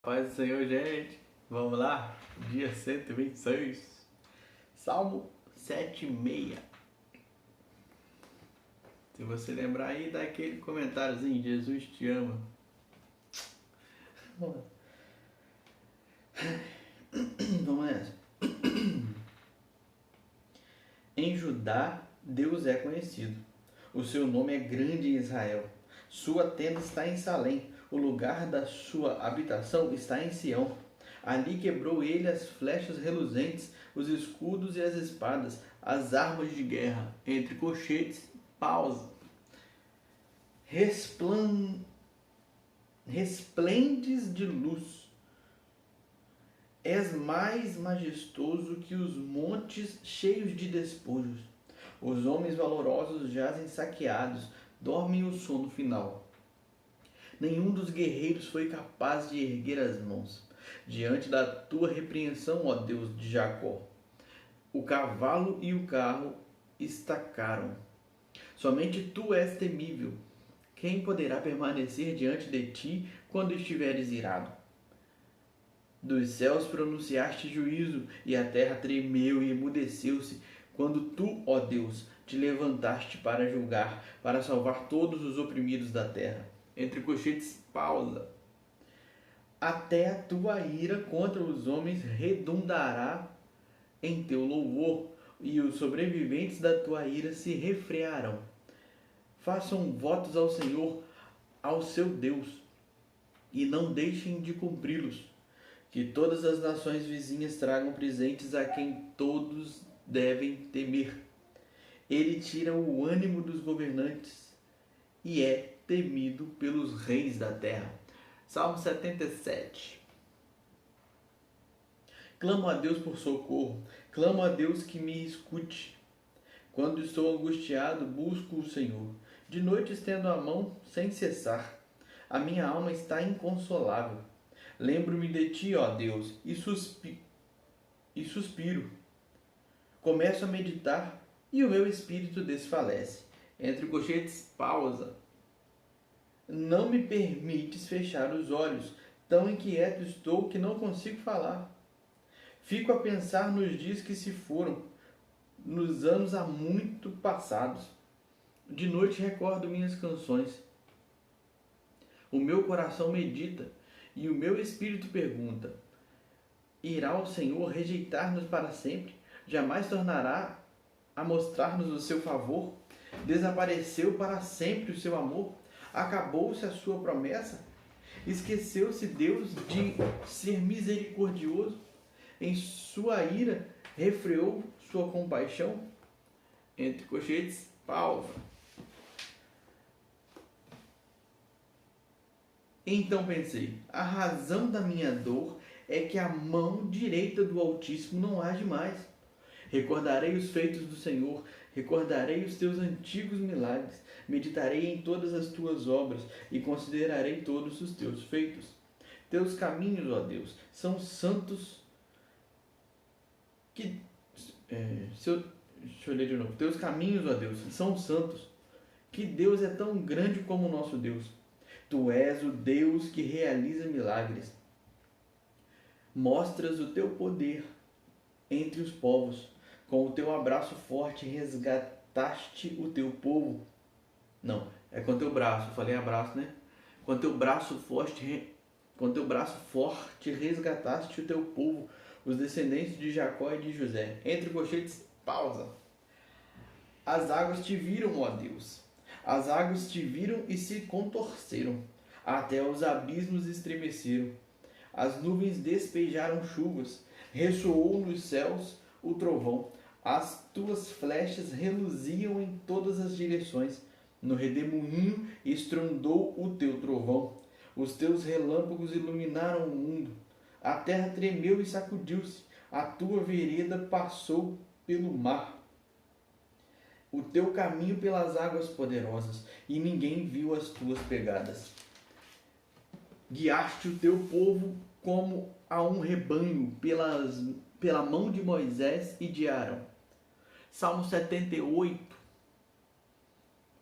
Paz do Senhor, gente. Vamos lá? Dia 126. Salmo 7,6. Se você lembrar aí, dá aquele comentáriozinho: Jesus te ama. Vamos nessa. Em Judá, Deus é conhecido. O seu nome é grande em Israel. Sua tenda está em Salém. O lugar da sua habitação está em Sião. Ali quebrou ele as flechas reluzentes, os escudos e as espadas, as armas de guerra, entre colchetes, pausa. Resplendes de luz. És mais majestoso que os montes cheios de despojos. Os homens valorosos jazem saqueados, dormem o sono final. Nenhum dos guerreiros foi capaz de erguer as mãos diante da tua repreensão, ó Deus de Jacó. O cavalo e o carro estacaram. Somente tu és temível. Quem poderá permanecer diante de ti quando estiveres irado? Dos céus pronunciaste juízo, e a terra tremeu e emudeceu-se, quando tu, ó Deus, te levantaste para julgar, para salvar todos os oprimidos da terra. Entre colchetes, pausa. Até a tua ira contra os homens redundará em teu louvor, e os sobreviventes da tua ira se refrearão. Façam votos ao Senhor, ao seu Deus, e não deixem de cumpri-los. Que todas as nações vizinhas tragam presentes a quem todos devem temer. Ele tira o ânimo dos governantes e é temido pelos reis da terra. Salmo 77. Clamo a Deus por socorro, clamo a Deus que me escute. Quando estou angustiado, busco o Senhor. De noite estendo a mão sem cessar. A minha alma está inconsolável. Lembro-me de ti, ó Deus, e suspiro. Começo a meditar e o meu espírito desfalece. Entre colchetes, pausa. Não me permites fechar os olhos, tão inquieto estou que não consigo falar. Fico a pensar nos dias que se foram, nos anos há muito passados. De noite recordo minhas canções. O meu coração medita e o meu espírito pergunta: irá o Senhor rejeitar-nos para sempre? Jamais tornará a mostrar-nos o seu favor? Desapareceu para sempre o seu amor? Acabou-se a sua promessa? Esqueceu-se Deus de ser misericordioso? Em sua ira refreou sua compaixão? Entre colchetes, pausa. Então pensei, a razão da minha dor é que a mão direita do Altíssimo não age mais. Recordarei os feitos do Senhor, recordarei os teus antigos milagres, meditarei em todas as tuas obras e considerarei todos os teus feitos. Teus caminhos, ó Deus, são santos. Deixa eu ler de novo. Teus caminhos, ó Deus, são santos. Que Deus é tão grande como o nosso Deus. Tu és o Deus que realiza milagres. Mostras o teu poder entre os povos. Com o teu abraço forte resgataste o teu povo. Não, é com teu braço. Falei abraço, né? Com teu braço forte resgataste o teu povo, os descendentes de Jacó e de José. Entre colchetes, pausa. As águas te viram, ó Deus. As águas te viram e se contorceram. Até os abismos estremeceram. As nuvens despejaram chuvas. Ressoou nos céus o trovão. As tuas flechas reluziam em todas as direções. No redemoinho estrondou o teu trovão. Os teus relâmpagos iluminaram o mundo. A terra tremeu e sacudiu-se. A tua vereda passou pelo mar. O teu caminho pelas águas poderosas, e ninguém viu as tuas pegadas. Guiaste o teu povo como a um rebanho pela mão de Moisés e de Arão. Salmo 78.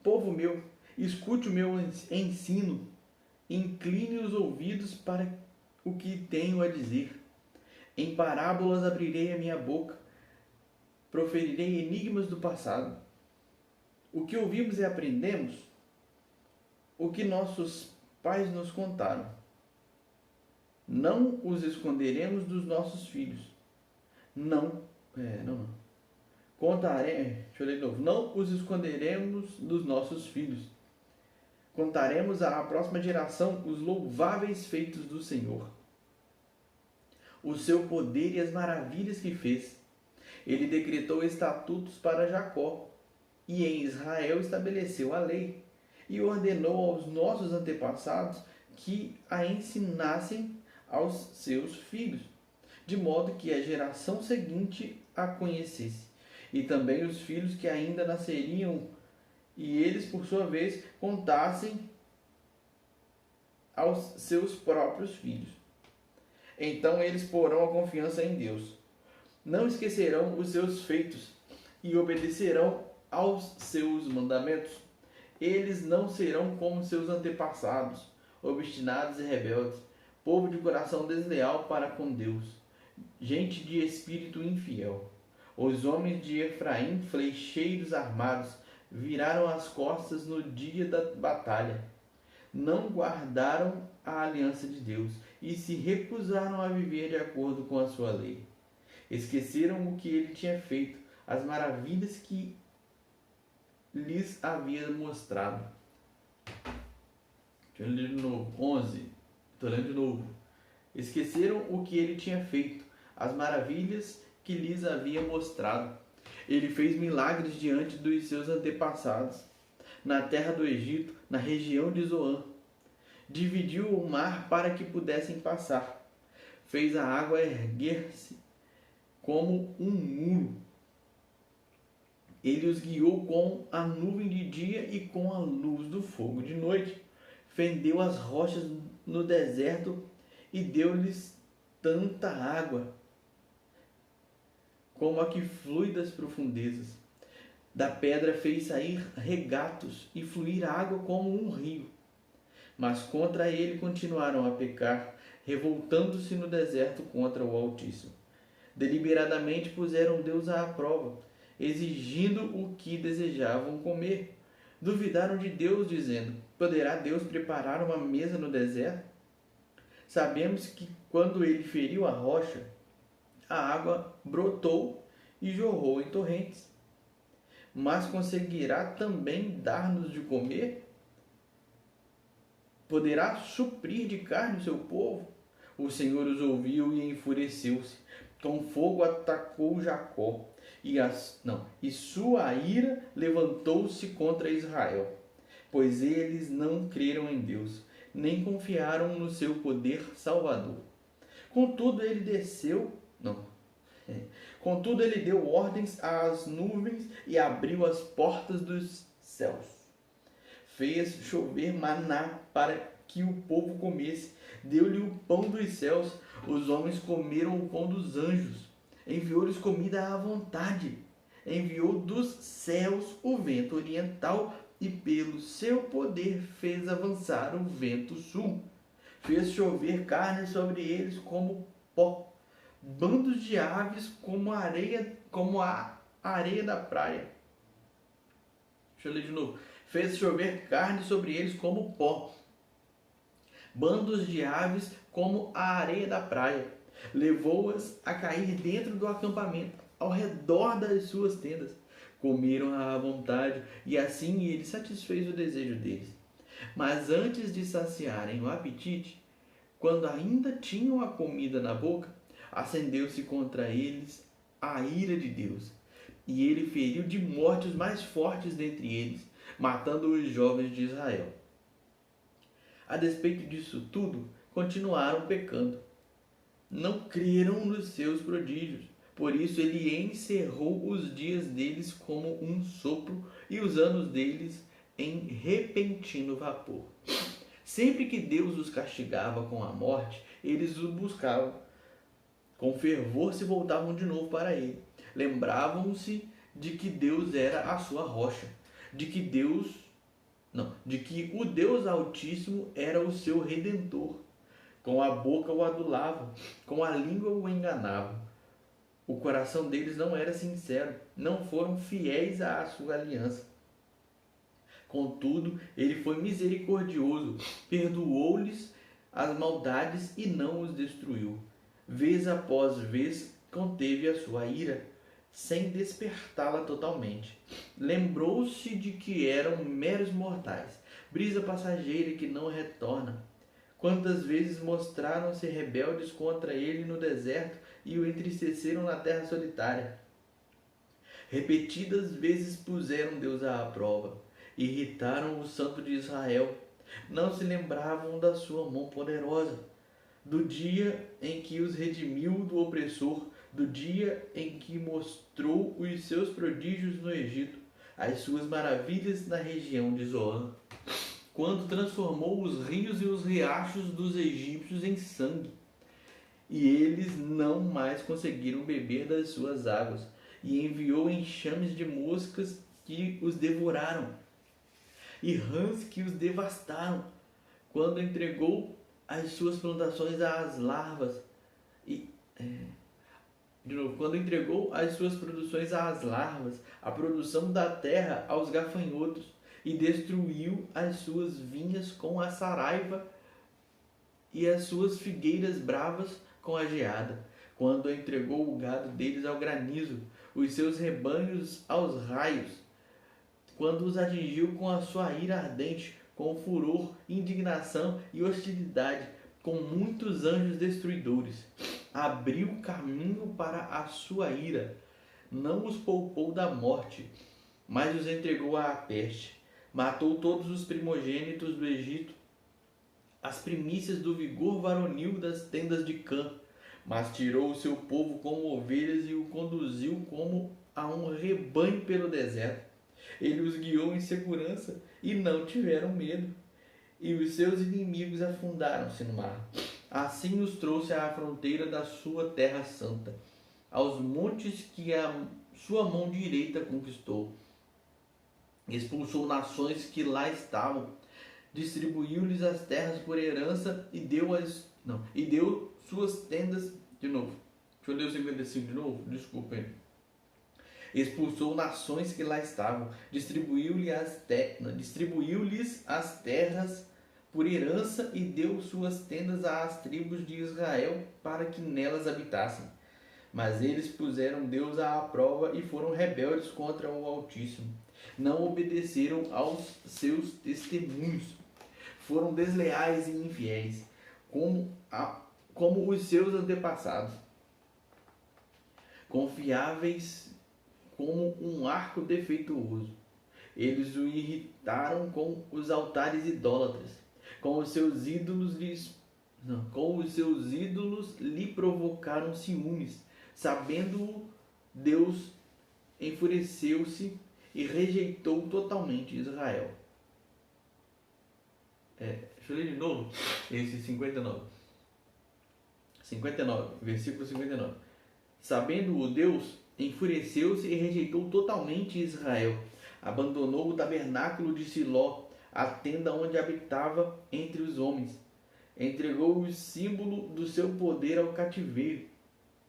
Povo meu, escute o meu ensino, incline os ouvidos para o que tenho a dizer. Em parábolas abrirei a minha boca, proferirei enigmas do passado. O que ouvimos e aprendemos, o que nossos pais nos contaram. Não os esconderemos dos nossos filhos. Não. Deixa eu ler de novo. Não os esconderemos dos nossos filhos. Contaremos à próxima geração os louváveis feitos do Senhor, o seu poder e as maravilhas que fez. Ele decretou estatutos para Jacó, e em Israel estabeleceu a lei, e ordenou aos nossos antepassados que a ensinassem aos seus filhos, de modo que a geração seguinte a conhecesse, e também os filhos que ainda nasceriam, e eles, por sua vez, contassem aos seus próprios filhos. Então eles porão a confiança em Deus. Não esquecerão os seus feitos e obedecerão aos seus mandamentos. Eles não serão como seus antepassados, obstinados e rebeldes, povo de coração desleal para com Deus, gente de espírito infiel. Os homens de Efraim, flecheiros armados, viraram as costas no dia da batalha. Não guardaram a aliança de Deus e se recusaram a viver de acordo com a sua lei. Esqueceram o que ele tinha feito, as maravilhas que lhes havia mostrado. Deixa eu ler de novo. 11. Estou lendo de novo. Esqueceram o que ele tinha feito, as maravilhas que lhes havia mostrado. Ele fez milagres diante dos seus antepassados, na terra do Egito, na região de Zoã. Dividiu o mar para que pudessem passar. Fez a água erguer-se como um muro. Ele os guiou com a nuvem de dia e com a luz do fogo de noite. Fendeu as rochas no deserto e deu-lhes tanta água como a que flui das profundezas. Da pedra fez sair regatos e fluir água como um rio. Mas contra ele continuaram a pecar, revoltando-se no deserto contra o Altíssimo. Deliberadamente puseram Deus à prova, exigindo o que desejavam comer. Duvidaram de Deus, dizendo: poderá Deus preparar uma mesa no deserto? Sabemos que quando ele feriu a rocha, a água brotou e jorrou em torrentes. Mas conseguirá também dar-nos de comer? Poderá suprir de carne o seu povo? O Senhor os ouviu e enfureceu-se. Com fogo atacou Jacó, e sua ira levantou-se contra Israel, pois eles não creram em Deus, nem confiaram no seu poder salvador. Contudo, ele deu ordens às nuvens e abriu as portas dos céus. Fez chover maná para que o povo comesse. Deu-lhe o pão dos céus. Os homens comeram o pão dos anjos. Enviou-lhes comida à vontade. Enviou dos céus o vento oriental e pelo seu poder fez avançar o vento sul. Fez chover carne sobre eles como pó, bandos de aves como a areia da praia. Deixa eu ler de novo. Fez chover carne sobre eles como pó, bandos de aves como a areia da praia. Levou-as a cair dentro do acampamento, ao redor das suas tendas. Comeram à vontade, e assim ele satisfez o desejo deles. Mas antes de saciarem o apetite, quando ainda tinham a comida na boca, acendeu-se contra eles a ira de Deus, e ele feriu de morte os mais fortes dentre eles, matando os jovens de Israel. A despeito disso tudo, continuaram pecando. Não creram nos seus prodígios. Por isso ele encerrou os dias deles como um sopro e os anos deles em repentino vapor. Sempre que Deus os castigava com a morte, eles o buscavam. Com fervor se voltavam de novo para ele. Lembravam-se de que Deus era a sua rocha, de que o Deus Altíssimo era o seu Redentor. com a boca o adulavam, com a língua o enganavam. O coração deles não era sincero, não foram fiéis à sua aliança. Contudo, ele foi misericordioso, perdoou-lhes as maldades e não os destruiu. Vez após vez conteve a sua ira, sem despertá-la totalmente. Lembrou-se de que eram meros mortais, brisa passageira que não retorna. Quantas vezes mostraram-se rebeldes contra ele no deserto e o entristeceram na terra solitária. Repetidas vezes puseram Deus à prova, irritaram o Santo de Israel. Não se lembravam da sua mão poderosa, do dia em que os redimiu do opressor, do dia em que mostrou os seus prodígios no Egito, as suas maravilhas na região de Zoan, quando transformou os rios e os riachos dos egípcios em sangue, e eles não mais conseguiram beber das suas águas, e enviou enxames de moscas que os devoraram, e rãs que os devastaram, quando entregou as suas plantações às larvas, quando entregou as suas produções às larvas, a produção da terra aos gafanhotos, e destruiu as suas vinhas com a saraiva e as suas figueiras bravas com a geada, quando entregou o gado deles ao granizo, os seus rebanhos aos raios, quando os atingiu com a sua ira ardente, com furor, indignação e hostilidade, com muitos anjos destruidores. Abriu caminho para a sua ira, não os poupou da morte, mas os entregou à peste. Matou todos os primogênitos do Egito, as primícias do vigor varonil das tendas de Cã, mas tirou o seu povo como ovelhas e o conduziu como a um rebanho pelo deserto. Ele os guiou em segurança e não tiveram medo, e os seus inimigos afundaram-se no mar. Assim os trouxe à fronteira da sua terra santa, aos montes que a sua mão direita conquistou. Expulsou nações que lá estavam, distribuiu-lhes as terras por herança e deu suas tendas de novo. Deixa eu ler o 55 de novo, desculpem. Expulsou nações que lá estavam, distribuiu-lhes as terras por herança e deu suas tendas às tribos de Israel para que nelas habitassem. Mas eles puseram Deus à prova e foram rebeldes contra o Altíssimo. Não obedeceram aos seus testemunhos. Foram desleais e infiéis, como os seus antepassados. Confiáveis como um arco defeituoso. Eles o irritaram com os altares idólatras. Com os seus ídolos lhe provocaram ciúmes. Sabendo-o, Deus enfureceu-se e rejeitou totalmente Israel. Deixa eu ler de novo esse 59. 59, versículo 59. Sabendo-o, Deus enfureceu-se e rejeitou totalmente Israel. Abandonou o tabernáculo de Siló, a tenda onde habitava entre os homens. Entregou o símbolo do seu poder ao cativeiro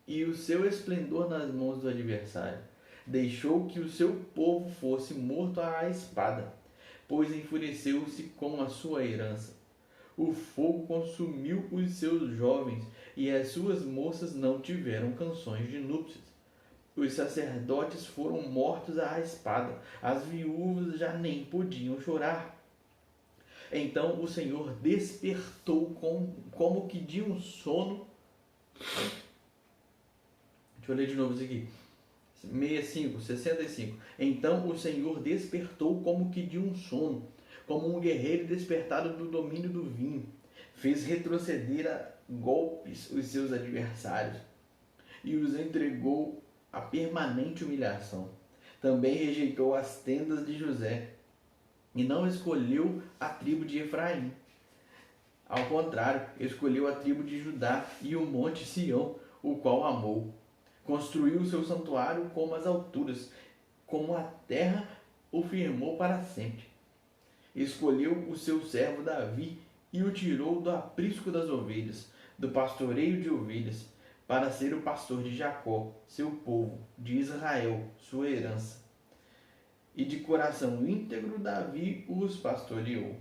e o seu esplendor nas mãos do adversário. Deixou que o seu povo fosse morto à espada, pois enfureceu-se com a sua herança. O fogo consumiu os seus jovens, e as suas moças não tiveram canções de núpcias. Os sacerdotes foram mortos à espada, as viúvas já nem podiam chorar. Então o Senhor despertou como que de um sono. Deixa eu ler de novo isso aqui. 65. Então o Senhor despertou como que de um sono, como um guerreiro despertado do domínio do vinho. Fez retroceder a golpes os seus adversários e os entregou a permanente humilhação. Também rejeitou as tendas de José e não escolheu a tribo de Efraim. Ao contrário, escolheu a tribo de Judá e o monte Sião, o qual amou. Construiu o seu santuário como as alturas, como a terra o firmou para sempre. Escolheu o seu servo Davi e o tirou do aprisco das ovelhas, do pastoreio de ovelhas, para ser o pastor de Jacó, seu povo, de Israel, sua herança. E de coração íntegro Davi os pastoreou.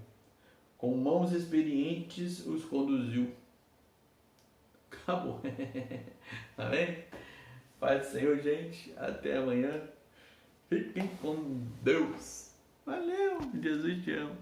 Com mãos experientes os conduziu. Acabou. Amém? Paz do Senhor, gente. Até amanhã. Fiquem com Deus. Valeu. Jesus te ama.